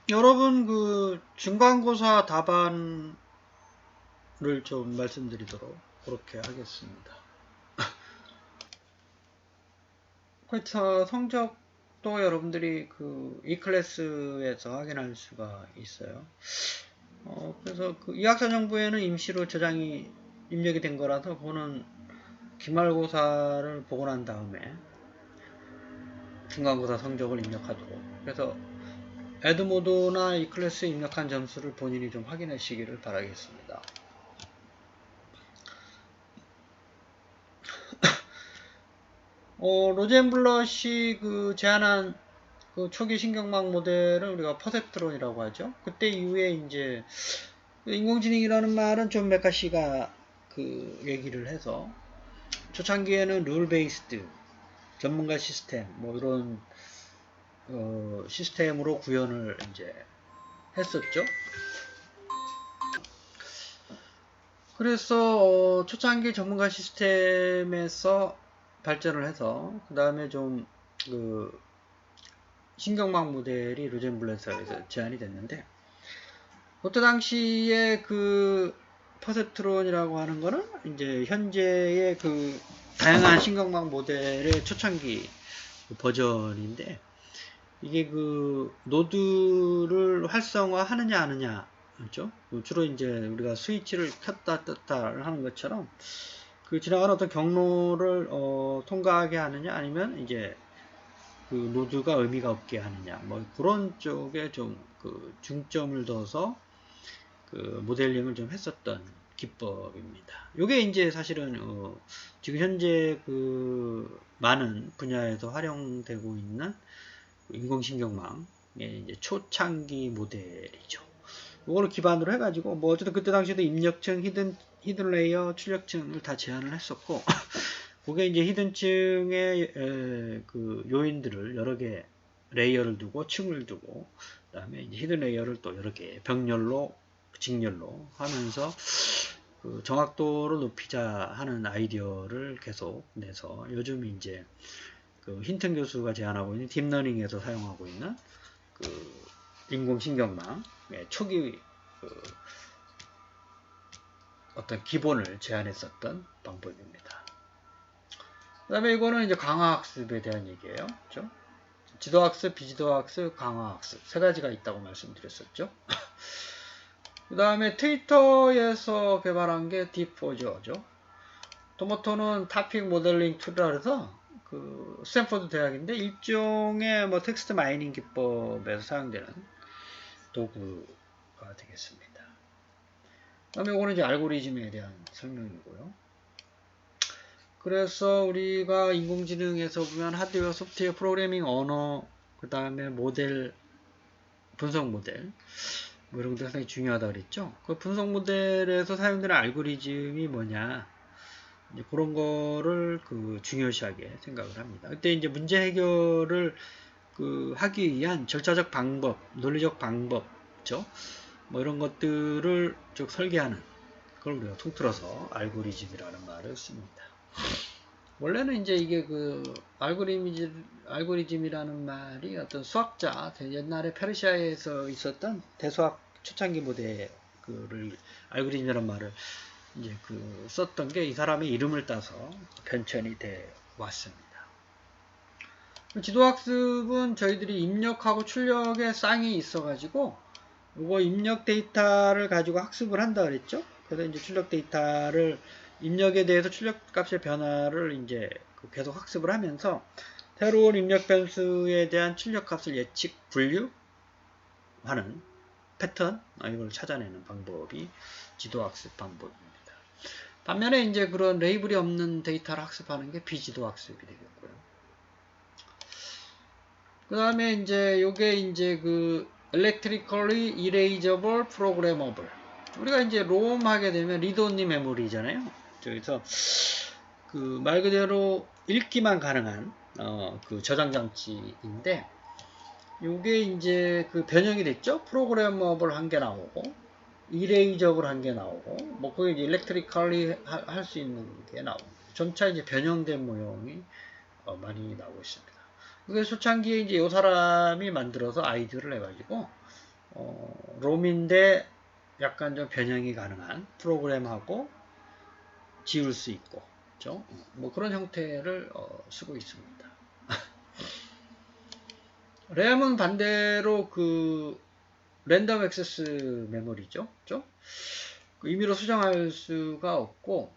여러분 그 중간고사 답안을 좀 말씀드리도록 그렇게 하겠습니다. 그래서 성적도 여러분들이 그 E클래스에서 확인할 수가 있어요. 그래서 그 이학사정부에는 임시로 저장이 입력이 된 거라서 그거는 기말고사를 보고 난 다음에 중간고사 성적을 입력하도록. 그래서 에드모드나 E클래스에 입력한 점수를 본인이 좀 확인하시기를 바라겠습니다. 로젠블럿이 그 제안한 그 초기 신경망 모델을 우리가 퍼셉트론이라고 하죠. 그때 이후에 이제 인공지능이라는 말은 존 메카시가 그 얘기를 해서 초창기에는 룰 베이스드 전문가 시스템 뭐 이런 시스템으로 구현을 이제 했었죠. 그래서 초창기 전문가 시스템에서 발전을 해서 그 다음에 좀 그 신경망 모델이 로젠블렛에서 제안이 됐는데 그때 당시에 그 퍼셉트론이라고 하는 거는 이제 현재의 그 다양한 신경망 모델의 초창기 버전인데 이게 그 노드를 활성화하느냐 안 하느냐 그렇죠? 주로 이제 우리가 스위치를 켰다 떴다 하는 것처럼 그 지나가는 어떤 경로를 통과하게 하느냐 아니면 이제 그 노드가 의미가 없게 하느냐 뭐 그런 쪽에 좀 그 중점을 둬서 그 모델링을 좀 했었던 기법입니다. 이게 이제 사실은 지금 현재 그 많은 분야에서 활용되고 있는 인공신경망의 이제 초창기 모델이죠. 이거를 기반으로 해가지고 뭐 어쨌든 그때 당시에도 입력층, 히든 레이어, 출력층을 다 제한을 했었고 그게 이제 히든층의 그 요인들을 여러 개 레이어를 두고 층을 두고 그다음에 이제 히든 레이어를 또 여러 개 병렬로 직렬로 하면서 그 정확도를 높이자 하는 아이디어를 계속 내서 요즘 이제 그 힌튼 교수가 제안하고 있는 딥러닝에서 사용하고 있는 그 인공신경망 초기 그 어떤 기본을 제안했었던 방법입니다. 그 다음에 이거는 이제 강화학습에 대한 얘기예요. 그렇죠? 지도학습, 비지도학습, 강화학습 세 가지가 있다고 말씀드렸었죠. 그 다음에 트위터에서 개발한 게 딥포저죠. 토마토는 타픽 모델링 툴이라 해서 그 스탠퍼드 대학인데 일종의 뭐 텍스트 마이닝 기법에서 사용되는 도구가 되겠습니다. 그 다음에 이거는 이제 알고리즘에 대한 설명이고요. 그래서 우리가 인공지능에서 보면 하드웨어, 소프트웨어, 프로그래밍 언어, 그 다음에 모델, 분석 모델 뭐 이런 것도 상당히 중요하다고 그랬죠. 그 분석 모델에서 사용되는 알고리즘이 뭐냐 이제 그런 거를 그 중요시하게 생각을 합니다. 그때 이제 문제 해결을 그 하기 위한 절차적 방법, 논리적 방법죠. 뭐 이런 것들을 쭉 설계하는 그걸 우리가 통틀어서 알고리즘이라는 말을 씁니다. 원래는 이제 이게 그 알고리즘이라는 말이 어떤 수학자 옛날에 페르시아에서 있었던 대수학 초창기 모델을 알고리즘이라는 말을 이제 그 썼던 게 이 사람의 이름을 따서 변천이 돼 왔습니다. 지도학습은 저희들이 입력하고 출력에 쌍이 있어가지고 이거 입력 데이터를 가지고 학습을 한다 그랬죠. 그래서 이제 출력 데이터를 입력에 대해서 출력 값의 변화를 이제 계속 학습을 하면서 새로운 입력 변수에 대한 출력 값을 예측 분류하는 패턴 이걸 찾아내는 방법이 지도학습 방법입니다. 반면에 이제 그런 레이블이 없는 데이터를 학습하는 게 비지도 학습이 되겠고요. 그 다음에 이제 요게 이제 그 electrically erasable programmable 우리가 이제 롬 하게 되면 리드 온리 메모리잖아요. 저기서 그 말 그대로 읽기만 가능한 그 저장 장치인데 요게 이제 그 변형이 됐죠. 프로그래머블 한 개 나오고 이레이저블 한 개 나오고 뭐 그게 이제 일렉트리컬리 할 수 있는 게 나오고 점차 이제 변형된 모형이 많이 나오고 있습니다. 그게 초창기에 이제 요 사람이 만들어서 아이디어를 해가지고 롬인데 약간 좀 변형이 가능한 프로그램하고 지울 수 있고, 그렇죠? 뭐 그런 형태를 쓰고 있습니다. 램은 반대로 그 랜덤 액세스 메모리죠, 그렇죠? 그 임의로 수정할 수가 없고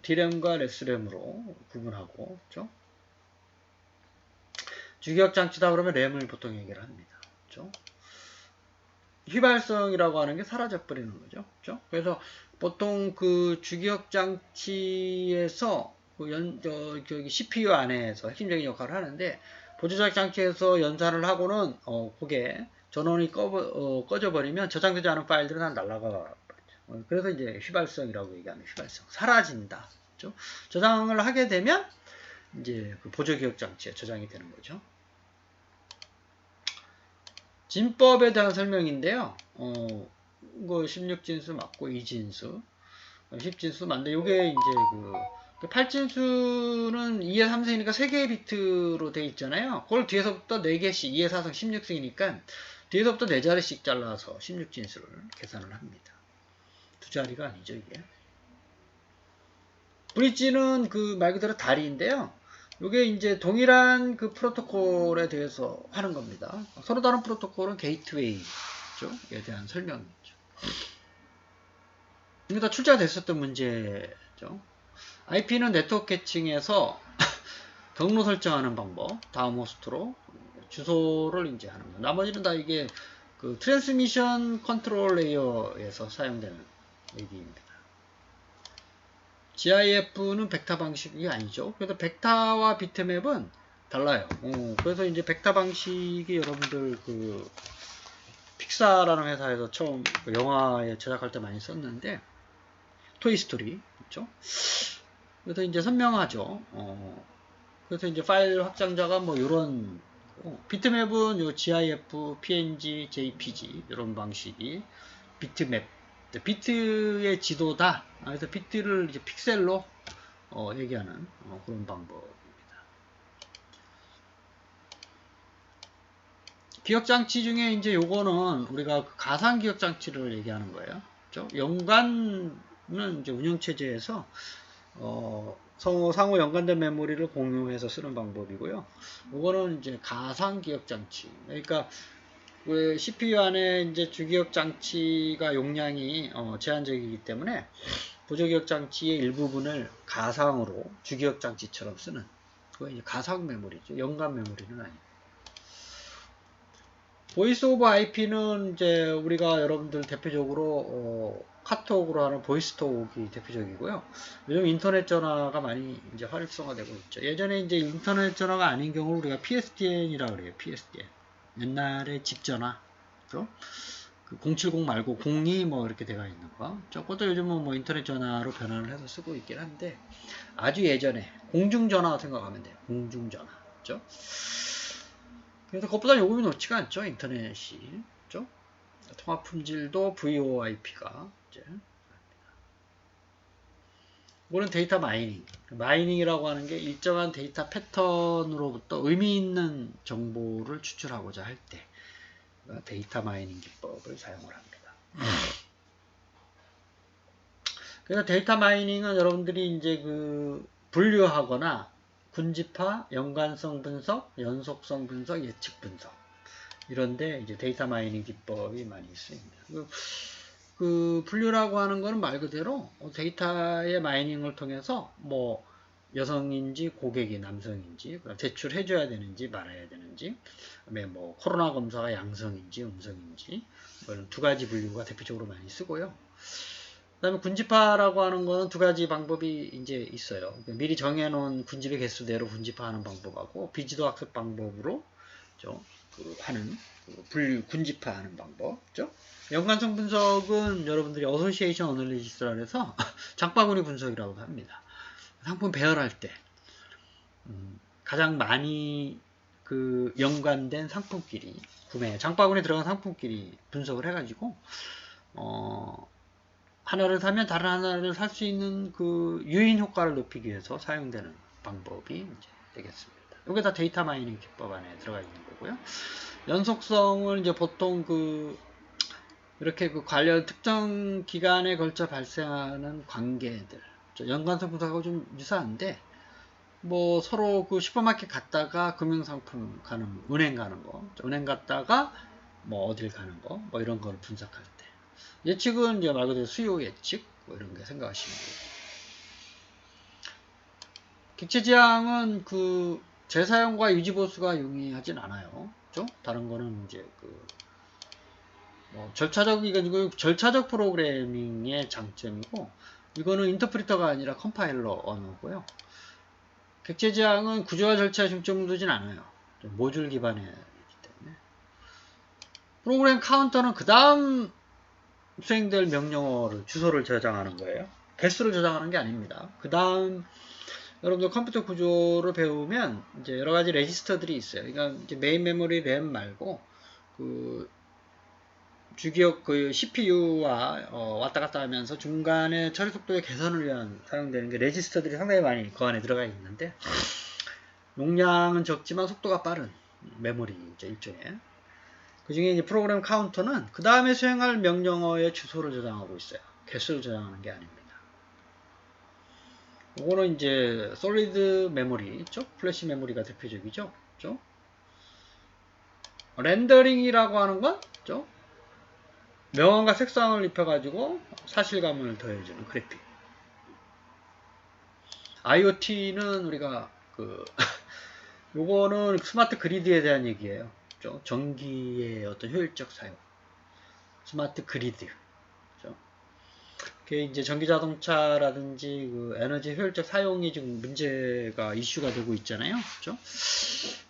D램과 레스램으로 구분하고, 그렇죠? 주기억 장치다 그러면 램을 보통 얘기를 합니다, 그렇죠? 휘발성이라고 하는 게 사라져 버리는 거죠, 그렇죠? 그래서 보통 그 주기억 장치에서 저기 CPU 안에서 핵심적인 역할을 하는데 보조작 장치에서 연산을 하고는 그게 전원이 꺼져 버리면 저장되지 않은 파일들은 다 날아가. 그래서 이제 휘발성이라고 얘기하는 휘발성 사라진다. 그렇죠? 저장을 하게 되면 이제 그 보조기억 장치에 저장이 되는 거죠. 진법에 대한 설명인데요. 이거 16진수 맞고 2진수, 10진수 맞는데 요게 이제 그 8진수는 2의 3승이니까 3개의 비트로 돼 있잖아요. 그걸 뒤에서부터 4개씩 2의 4승 16승이니까 뒤에서부터 4자리씩 잘라서 16진수를 계산을 합니다. 두 자리가 아니죠, 이게. 브릿지는 그 말 그대로 다리인데요. 이게 이제 동일한 그 프로토콜에 대해서 하는 겁니다. 서로 다른 프로토콜은 게이트웨이에 대한 설명이죠. 이게 다 출제가 됐었던 문제죠. IP는 네트워크 캐칭에서 경로 설정하는 방법, 다음 호스트로 주소를 이제 하는 거. 나머지는 다 이게 그 트랜스미션 컨트롤 레이어에서 사용되는 얘기입니다. GIF는 벡터 방식이 아니죠. 그래서 벡터와 비트맵은 달라요. 그래서 이제 벡터 방식이 여러분들 그 픽사라는 회사에서 처음 그 영화에 제작할 때 많이 썼는데 토이스토리 그렇죠? 그래서 이제 선명하죠. 그래서 이제 파일 확장자가 뭐 이런 비트맵은 요 GIF, PNG, JPG 이런 방식이 비트맵 비트의 지도다. 그래서 비트를 이제 픽셀로 얘기하는 그런 방법입니다. 기억장치 중에 이제 요거는 우리가 가상 기억장치를 얘기하는 거예요. 그렇죠? 연관은 이제 운영체제에서 상호 연관된 메모리를 공유해서 쓰는 방법이고요. 이거는 이제 가상 기억장치. 그러니까 그 CPU 안에 이제 주기억 장치가 용량이 제한적이기 때문에 보조기억 장치의 일부분을 가상으로 주기억 장치처럼 쓰는 그거 이제 가상 메모리죠. 연관 메모리는 아니고. 보이스 오브 IP는 이제 우리가 여러분들 대표적으로 카톡으로 하는 보이스톡이 대표적이고요. 요즘 인터넷 전화가 많이 이제 활성화되고 있죠. 예전에 이제 인터넷 전화가 아닌 경우 우리가 PSTN이라고 그래요. PSTN. 옛날에 집전화. 그렇죠? 그 070 말고 02 뭐 이렇게 되어 있는 거. 저것도 요즘은 뭐 인터넷 전화로 변환을 해서 쓰고 있긴 한데 아주 예전에 공중전화 생각하면 돼요. 공중전화. 그렇죠? 그래서 그것보다 요금이 높지가 않죠. 인터넷이. 그렇죠? 통화 품질도 VoIP가 이제 이거는 데이터 마이닝. 마이닝이라고 하는 게 일정한 데이터 패턴으로부터 의미 있는 정보를 추출하고자 할 때 데이터 마이닝 기법을 사용을 합니다. 그래서 데이터 마이닝은 여러분들이 이제 그 분류하거나 군집화, 연관성 분석, 연속성 분석, 예측 분석 이런데 이제 데이터 마이닝 기법이 많이 쓰입니다. 그 분류라고 하는 거는 말 그대로 데이터의 마이닝을 통해서 뭐 여성인지 고객이 남성인지 제출해줘야 되는지 말아야 되는지 그다음에 뭐 코로나 검사가 양성인지 음성인지 이런 두 가지 분류가 대표적으로 많이 쓰고요. 그 다음에 군집화라고 하는 거는 두 가지 방법이 이제 있어요. 미리 정해놓은 군집의 개수대로 군집화하는 방법하고 비지도 학습 방법으로 하는 분류 군집화하는 방법. 연관성 분석은 여러분들이 어소시에이션 어널리시스라 해서 장바구니 분석이라고 합니다. 상품 배열할 때 가장 많이 그 연관된 상품끼리 구매 장바구니에 들어간 상품끼리 분석을 해가지고 하나를 사면 다른 하나를 살 수 있는 그 유인 효과를 높이기 위해서 사용되는 방법이 이제 되겠습니다. 이게 다 데이터 마이닝 기법 안에 들어가 있는 거고요. 연속성을 이제 보통 그 이렇게 그 관련 특정 기간에 걸쳐 발생하는 관계들, 연관성 분석하고 좀 유사한데, 뭐 서로 그 슈퍼마켓 갔다가 금융상품 가는, 은행 가는 거, 은행 갔다가 뭐 어딜 가는 거, 뭐 이런 걸 분석할 때. 예측은 이제 말 그대로 수요 예측, 뭐 이런 게 생각하시면 돼요. 객체지향은 그 재사용과 유지보수가 용이하진 않아요. 그죠? 다른 거는 이제 그 뭐 절차적 프로그래밍의 장점이고, 이거는 인터프리터가 아니라 컴파일러 언어고요. 객체지향은 구조와 절차에 중점을 두진 않아요. 모듈 기반이기 때문에. 프로그램 카운터는 그 다음 수행될 명령어를 주소를 저장하는 거예요. 개수를 저장하는 게 아닙니다. 그 다음 여러분들 컴퓨터 구조를 배우면 이제 여러 가지 레지스터들이 있어요. 그러니까 이제 메인 메모리 램 말고 그 주기억 그 CPU와 왔다 갔다 하면서 중간에 처리 속도의 개선을 위한 사용되는 게 레지스터들이 상당히 많이 그 안에 들어가 있는데, 용량은 적지만 속도가 빠른 메모리죠, 일종의. 그 중에 이제 프로그램 카운터는 그 다음에 수행할 명령어의 주소를 저장하고 있어요. 개수를 저장하는 게 아닙니다. 이거는 이제 솔리드 메모리, 플래시 메모리가 대표적이죠. 렌더링이라고 하는 건 명암과 색상을 입혀가지고 사실감을 더해주는 그래픽. IoT는 우리가 요거는 스마트 그리드에 대한 얘기예요. 전기의 어떤 효율적 사용. 스마트 그리드. 그게 이제 전기 자동차라든지 그 에너지 효율적 사용이 지금 문제가 이슈가 되고 있잖아요. 그죠?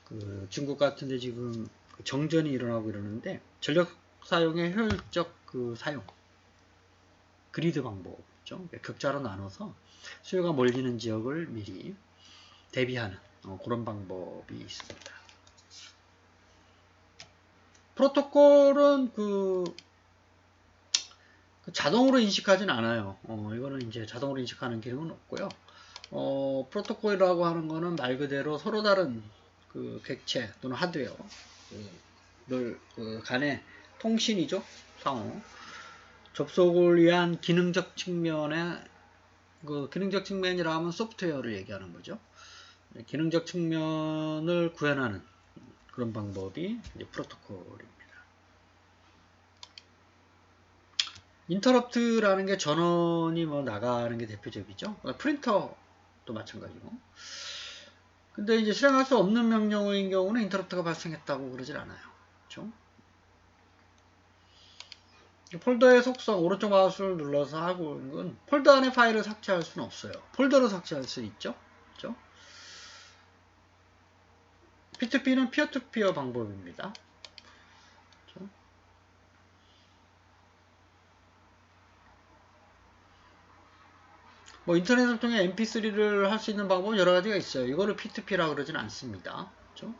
그 중국 같은데 지금 정전이 일어나고 이러는데, 전력 사용의 효율적 그 사용. 그리드 방법이죠. 극자로 나눠서 수요가 몰리는 지역을 미리 대비하는 그런 방법이 있습니다. 프로토콜은 자동으로 인식하진 않아요. 이거는 이제 자동으로 인식하는 기능은 없고요. 프로토콜이라고 하는 거는 말 그대로 서로 다른 그 객체 또는 하드웨어 그 간의 통신이죠. 상호 접속을 위한 기능적 측면의 기능적 측면이라 하면 소프트웨어를 얘기하는 거죠. 기능적 측면을 구현하는 그런 방법이 이제 프로토콜입니다. 인터럽트라는 게 전원이 뭐 나가는 게 대표적이죠. 프린터도 마찬가지고. 근데 이제 실행할 수 없는 명령어인 경우는 인터럽트가 발생했다고 그러질 않아요. 그렇죠? 폴더의 속성, 오른쪽 마우스를 눌러서 하고 있는 건 폴더 안에 파일을 삭제할 수는 없어요. 폴더로 삭제할 수 있죠. 그렇죠? P2P는 피어-투-피어 방법입니다. 그렇죠? 뭐 인터넷을 통해 mp3를 할 수 있는 방법은 여러 가지가 있어요. 이거를 P2P라고 그러진 않습니다. 그렇죠?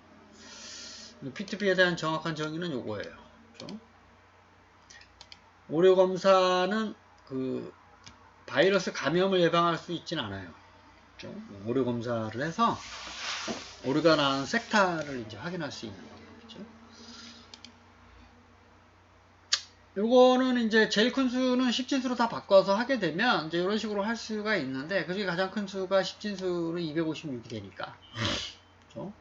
P2P에 대한 정확한 정의는 요거예요. 그렇죠? 오류 검사는 그 바이러스 감염을 예방할 수 있진 않아요. 그렇죠? 오류 검사를 해서 오류가 나는 섹타를 이제 확인할 수 있는 방법이죠. 요거는 이제 제일 큰 수는 10진수로 다 바꿔서 하게 되면 이제 이런 식으로 할 수가 있는데, 그중에 가장 큰 수가 10진수는 256이 되니까. 그렇죠?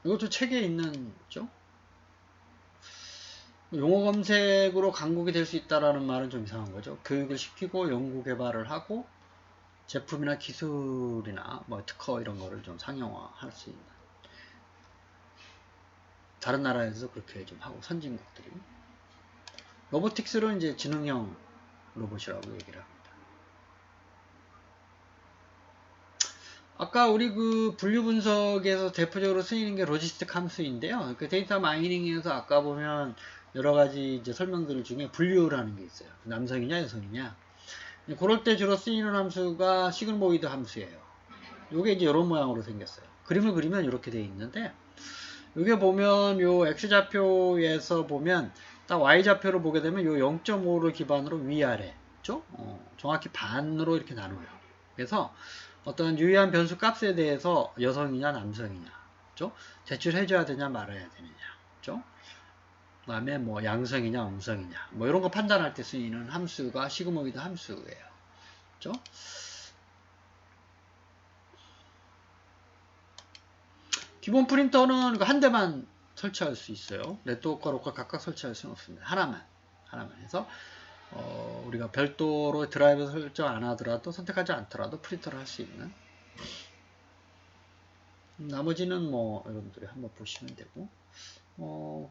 이것도 책에 있는 용어 검색으로 강국이 될 수 있다라는 말은 좀 이상한 거죠. 교육을 시키고 연구 개발을 하고 제품이나 기술이나 뭐 특허 이런 거를 좀 상용화할 수 있는, 다른 나라에서 그렇게 좀 하고 선진국들이. 로보틱스는 이제 지능형 로봇이라고 얘기를 합니다. 아까 우리 그 분류 분석에서 대표적으로 쓰이는 게 로지스틱 함수인데요. 그 데이터 마이닝에서 아까 보면 여러 가지 이제 설명들 중에 분류라는 게 있어요. 남성이냐 여성이냐. 그럴 때 주로 쓰이는 함수가 시그모이드 함수예요. 요게 이제 이런 모양으로 생겼어요. 그림을 그리면 이렇게 되어 있는데, 요게 보면 요 x좌표에서 보면 딱 y좌표를 보게 되면 요 0.5를 기반으로 위아래, 그죠? 정확히 반으로 이렇게 나눠요. 그래서 어떤 유의한 변수 값에 대해서 여성이냐 남성이냐 그죠? 제출해줘야 되냐 말아야 되느냐. 그죠? 그 다음에 뭐 양성이냐 음성이냐 뭐 이런 거 판단할 때 쓰이는 함수가 시그모이드 함수예요. 그죠? 기본 프린터는 한 대만 설치할 수 있어요. 네트워크와 로컬 각각 설치할 수는 없습니다. 하나만 해서 우리가 별도로 드라이브 설정 안 하더라도 선택하지 않더라도 프린터를 할 수 있는, 나머지는 뭐 여러분들이 한번 보시면 되고,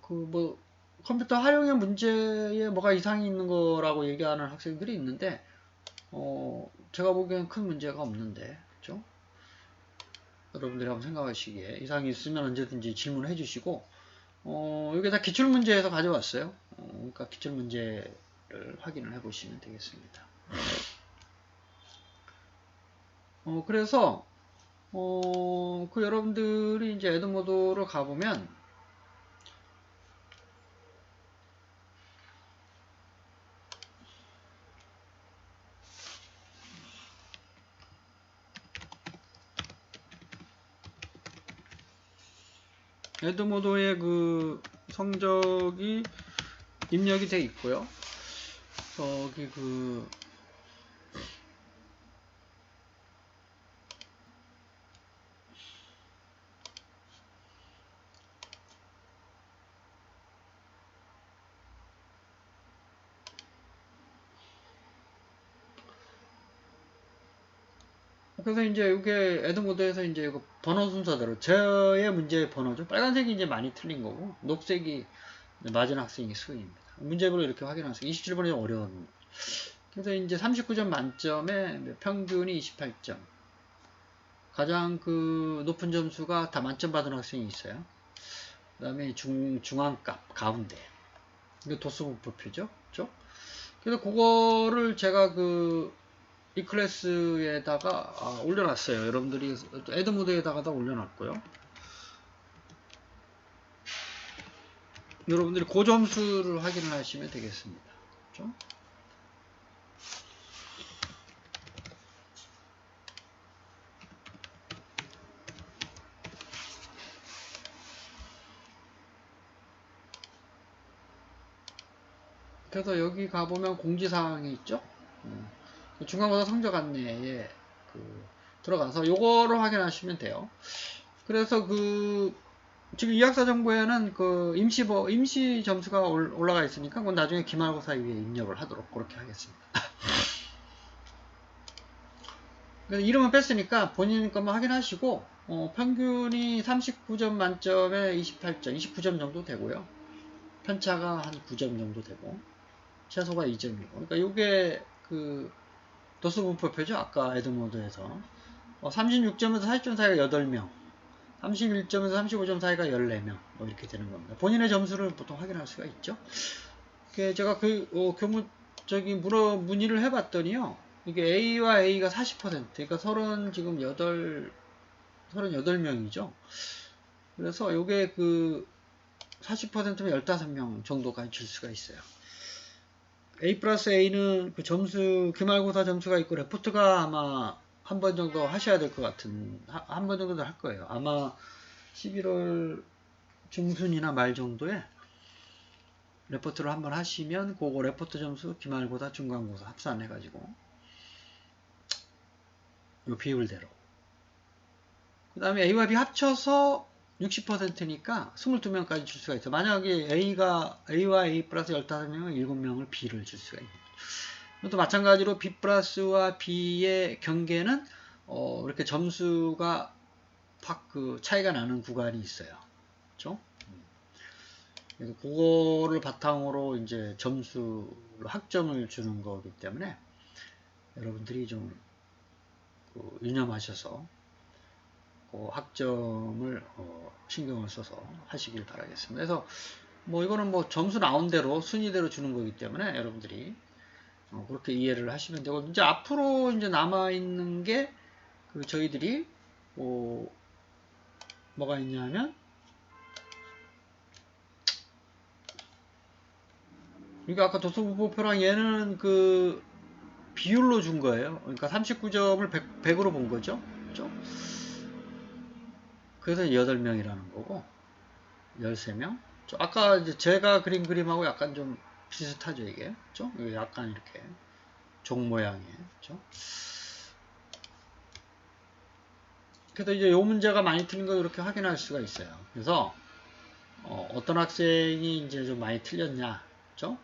그 뭐 컴퓨터 활용의 문제에 뭐가 이상이 있는 거라고 얘기하는 학생들이 있는데, 제가 보기엔 큰 문제가 없는데, 그죠? 여러분들이 한번 생각하시기에 이상이 있으면 언제든지 질문해 주시고, 이게 다 기출문제에서 가져왔어요. 그러니까 기출문제를 확인을 해 보시면 되겠습니다. 그래서 그 여러분들이 이제 에드모드로 가보면 에드모드의 그 성적이 입력이 돼 있고요. 저기 그 그래서 이제 이게 에드모드에서 이제 이거 번호 순서대로 저의 문제의 번호죠. 빨간색이 이제 많이 틀린 거고 녹색이 맞은 학생이 수입니다. 문제별로 이렇게 확인하세요. 27번이 어려운. 그래서 이제 39점 만점에 평균이 28점. 가장 그 높은 점수가 다 만점 받은 학생이 있어요. 그 다음에 중앙값 가운데. 이거 도수분포표죠. 그죠? 그래서 그거를 제가 이 클래스에다가 올려놨어요. 여러분들이 에드모드에다가 올려놨고요. 여러분들이 그 점수를 확인을 하시면 되겠습니다. 그렇죠? 그래서 여기 가보면 공지사항이 있죠. 중간고사 성적 안내에 들어가서 요거를 확인하시면 돼요. 그래서 지금 이학사정보에는 임시 점수가 올라가 있으니까 그건 나중에 기말고사 위에 입력을 하도록 그렇게 하겠습니다. 그래서 이름은 뺐으니까 본인 것만 확인하시고, 평균이 39점 만점에 28점, 29점 정도 되고요. 편차가 한 9점 정도 되고, 최소가 2점이고. 그러니까 요게 도수분포표죠. 아까 에드모드에서. 36점에서 40점 사이가 8명, 31점에서 35점 사이가 14명, 뭐 이렇게 되는 겁니다. 본인의 점수를 보통 확인할 수가 있죠. 제가 문의를 해봤더니요. 이게 A와 A가 40%, 그러니까 지금 38명이죠. 그래서 요게 40%면 15명 정도까지 줄 수가 있어요. A 플러스 A는 기말고사 점수가 있고, 레포트가 아마 한 번 정도 하셔야 될 것 같은, 한 번 정도 할 거예요. 아마 11월 중순이나 말 정도에 레포트를 한번 하시면, 그거 레포트 점수, 기말고사, 중간고사 합산해가지고, 요 비율대로. 그 다음에 A와 B 합쳐서 60%니까 22명까지 줄 수가 있어요. 만약에 A와 A 플러스 15명은 7명을 B를 줄 수가 있는 거죠. 또 마찬가지로 B 플러스와 B의 경계는 이렇게 점수가 확 차이가 나는 구간이 있어요. 그렇죠? 그래서 그거를 바탕으로 이제 학점을 주는 거기 때문에 여러분들이 좀 유념하셔서 학점을 신경을 써서 하시길 바라겠습니다. 그래서 이거는 점수 나온 대로 순위대로 주는 거기 때문에 여러분들이 그렇게 이해를 하시면 되고, 이제 앞으로 이제 남아 있는 게 저희들이 뭐가 있냐면, 그러니까 아까 도수분포표랑 얘는 비율로 준 거예요. 그러니까 39점을 100으로 본 거죠. 그렇죠? 그래서 8명이라는 거고 13명. 아까 이제 제가 그린 그림하고 약간 좀 비슷하죠 이게. 그죠? 이게 약간 이렇게 종 모양이에요. 그죠? 그래서 이제 요 문제가 많이 틀린 거 이렇게 확인할 수가 있어요. 그래서 어떤 학생이 이제 좀 많이 틀렸냐, 그죠?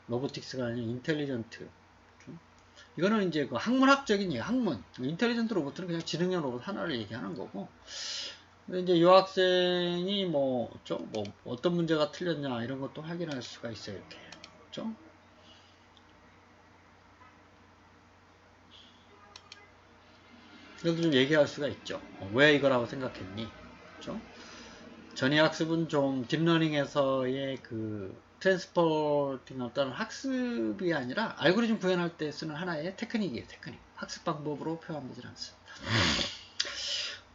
로보틱스가 아니라 인텔리전트. 이거는 이제 그 학문학적인 얘기, 학문. 인텔리전트 로봇은 그냥 지능형 로봇 하나를 얘기하는 거고. 근데 이제 이 학생이 뭐 어떤 문제가 틀렸냐 이런 것도 확인할 수가 있어요 이렇게. 그죠? 그래도 좀 얘기할 수가 있죠. 왜 이거라고 생각했니? 그죠? 전이학습은 좀 딥러닝에서의 그 트랜스포팅 어떤 학습이 아니라 알고리즘 구현할 때 쓰는 하나의 테크닉이에요. 테크닉. 학습 방법으로 표현하지 않습니다.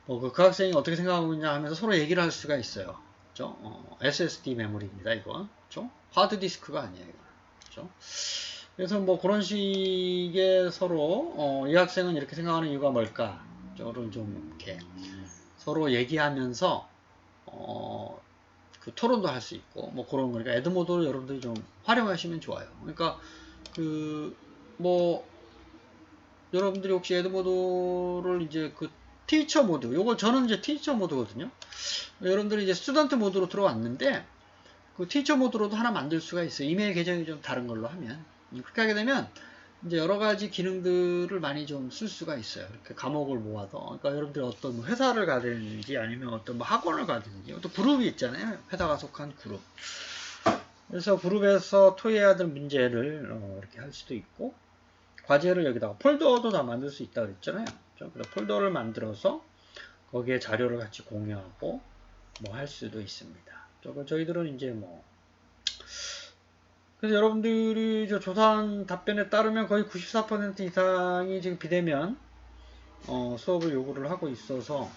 그 학생이 어떻게 생각하고 있냐 하면서 서로 얘기를 할 수가 있어요. 그죠? SSD 메모리입니다, 이거. 그죠? 하드디스크가 아니에요, 이거. 그죠? 그래서 뭐 그런 식의 서로, 이 학생은 이렇게 생각하는 이유가 뭘까? 저를 좀 이렇게 서로 얘기하면서, 그 토론도 할 수 있고, 뭐 그런 거니까 에드모드를 여러분들이 좀 활용하시면 좋아요. 그러니까, 여러분들이 혹시 에드모드를 이제 티처 모드, 요거 저는 이제 티처 모드거든요. 여러분들이 이제 스튜던트 모드로 들어왔는데, 그 티처 모드로도 하나 만들 수가 있어요. 이메일 계정이 좀 다른 걸로 하면. 그렇게 하게 되면, 이제 여러 가지 기능들을 많이 좀 쓸 수가 있어요. 이렇게 과목을 모아서. 그러니까 여러분들이 어떤 뭐 회사를 가든지 아니면 어떤 뭐 학원을 가든지, 또 그룹이 있잖아요. 회사가 속한 그룹. 그래서 그룹에서 토의해야 될 문제를 이렇게 할 수도 있고, 과제를 여기다가 폴더도 다 만들 수 있다고 그랬잖아요. 그래서 폴더를 만들어서 거기에 자료를 같이 공유하고 뭐 할 수도 있습니다. 저희들은 이제 뭐 그래서 여러분들이 조사한 답변에 따르면 거의 94% 이상이 지금 비대면 수업을 요구를 하고 있어서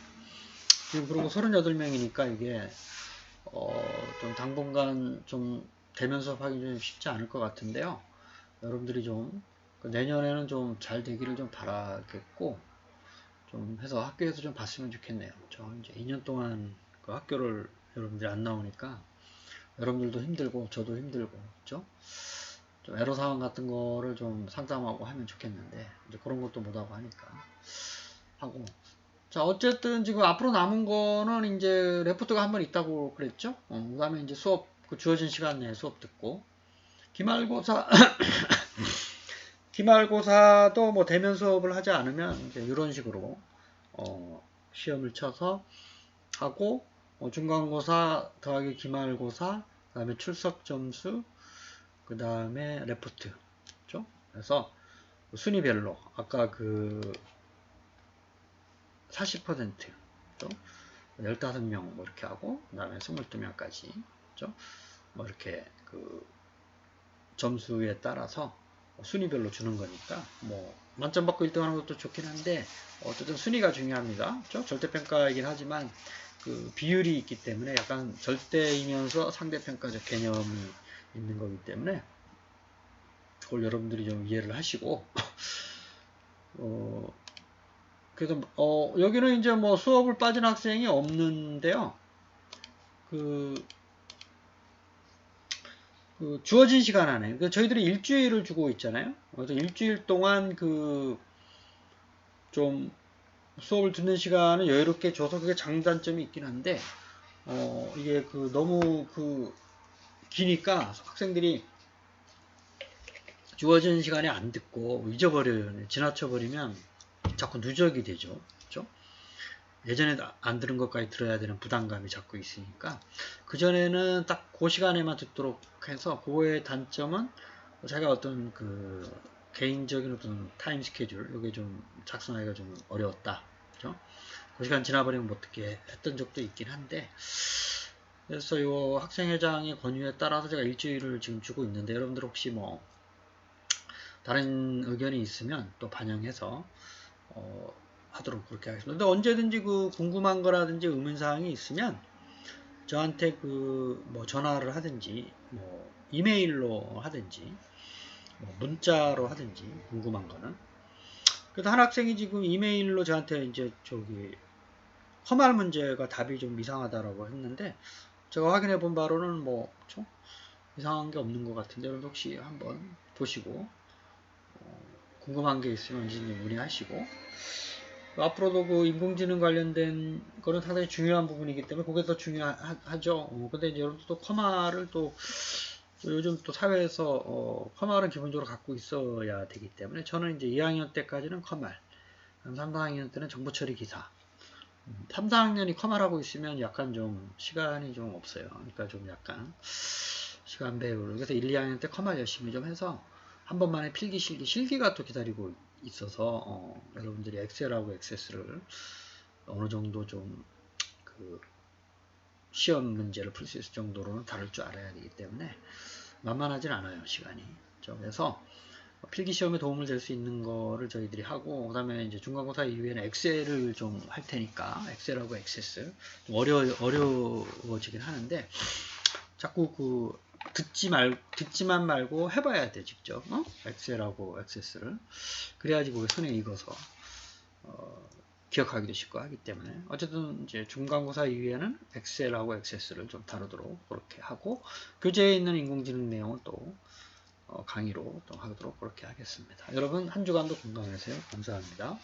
지금 그리고 38명이니까 이게 좀 당분간 좀 대면 수업하기 좀 쉽지 않을 것 같은데요. 여러분들이 좀 내년에는 좀 잘 되기를 좀 바라겠고 좀 해서 학교에서 좀 봤으면 좋겠네요. 저 이제 2년 동안 그 학교를 여러분들이 안 나오니까 여러분들도 힘들고 저도 힘들고 그렇죠? 좀 애로 사항 같은 거를 좀 상담하고 하면 좋겠는데 이제 그런 것도 못하고 하니까 하고 자 어쨌든 지금 앞으로 남은 거는 이제 레포트가 한 번 있다고 그랬죠? 그 다음에 이제 수업 그 주어진 시간 내에 수업 듣고 기말고사 기말고사도 뭐 대면 수업을 하지 않으면 이제 이런 식으로 시험을 쳐서 하고 중간고사 더하기 기말고사 그 다음에 출석 점수 그 다음에 레포트 그렇죠? 그래서 순위별로 아까 그 40% 그렇죠? 15명 뭐 이렇게 하고 그 다음에 22명까지 그렇죠? 뭐 이렇게 그 점수에 따라서 순위별로 주는 거니까 뭐 만점 받고 1등 하는 것도 좋긴 한데 어쨌든 순위가 중요합니다. 그렇죠? 절대평가이긴 하지만 그 비율이 있기 때문에 약간 절대이면서 상대평가적 개념이 있는 거기 때문에 그걸 여러분들이 좀 이해를 하시고 그래서 여기는 이제 뭐 수업을 빠진 학생이 없는데요. 그 주어진 시간 안에 그러니까 저희들이 일주일을 주고 있잖아요. 그래서 일주일 동안 좀 수업을 듣는 시간을 여유롭게 줘서 그게 장단점이 있긴 한데 이게 너무 기니까 학생들이 주어진 시간에 안 듣고 잊어버려요. 지나쳐버리면 자꾸 누적이 되죠. 그렇죠? 예전에 안 들은 것까지 들어야 되는 부담감이 자꾸 있으니까 그전에는 딱 그 시간에만 듣도록 해서 그거의 단점은 자기가 어떤 개인적인 어떤 타임 스케줄 이게 좀 작성하기가 좀 어려웠다. 그렇죠? 그 시간 지나버리면 못 듣게 했던 적도 있긴 한데 그래서 이 학생회장의 권유에 따라서 제가 일주일을 지금 주고 있는데 여러분들 혹시 뭐 다른 의견이 있으면 또 반영해서 하도록 그렇게 하겠습니다. 근데 언제든지 궁금한 거라든지 의문사항이 있으면 저한테 뭐 전화를 하든지 뭐 이메일로 하든지 뭐 문자로 하든지 궁금한 거는 그래서 한 학생이 지금 이메일로 저한테 이제 커말 문제가 답이 좀 이상하다라고 했는데 제가 확인해 본 바로는 뭐 그쵸? 이상한 게 없는 것 같은데 여러분 혹시 한번 보시고 궁금한 게 있으면 언제든지 문의하시고 앞으로도 그 인공지능 관련된 거는 상당히 중요한 부분이기 때문에 그게 더 중요하죠. 근데 이제 여러분도 커마를 또 요즘 또 사회에서 커마를 기본적으로 갖고 있어야 되기 때문에 저는 이제 2학년 때까지는 커말, 3, 4학년 때는 정보처리 기사. 3, 4학년이 커말하고 있으면 약간 좀 시간이 좀 없어요. 그러니까 좀 약간 시간 배우를. 그래서 1, 2학년 때 커말 열심히 좀 해서 한 번만에 필기, 실기가 또 기다리고 있어서 여러분들이 엑셀하고 액세스를 어느 정도 좀 그 시험 문제를 풀 수 있을 정도로는 다룰 줄 알아야 되기 때문에 만만하진 않아요, 시간이. 그래서 필기 시험에 도움을 줄 수 있는 거를 저희들이 하고, 그 다음에 이제 중간고사 이후에는 엑셀을 좀 할 테니까, 엑셀하고 액세스. 좀 어려워지긴 하는데, 자꾸 듣지만 말고 해봐야 돼, 직접. 엑셀하고 액세스를. 그래야지 그게 손에 익어서, 기억하기도 쉽고 하기 때문에. 어쨌든 이제 중간고사 이후에는 엑셀하고 액세스를 좀 다루도록 그렇게 하고, 교재에 있는 인공지능 내용을 또 강의로 또 하도록 그렇게 하겠습니다. 여러분 한 주간도 건강하세요. 감사합니다.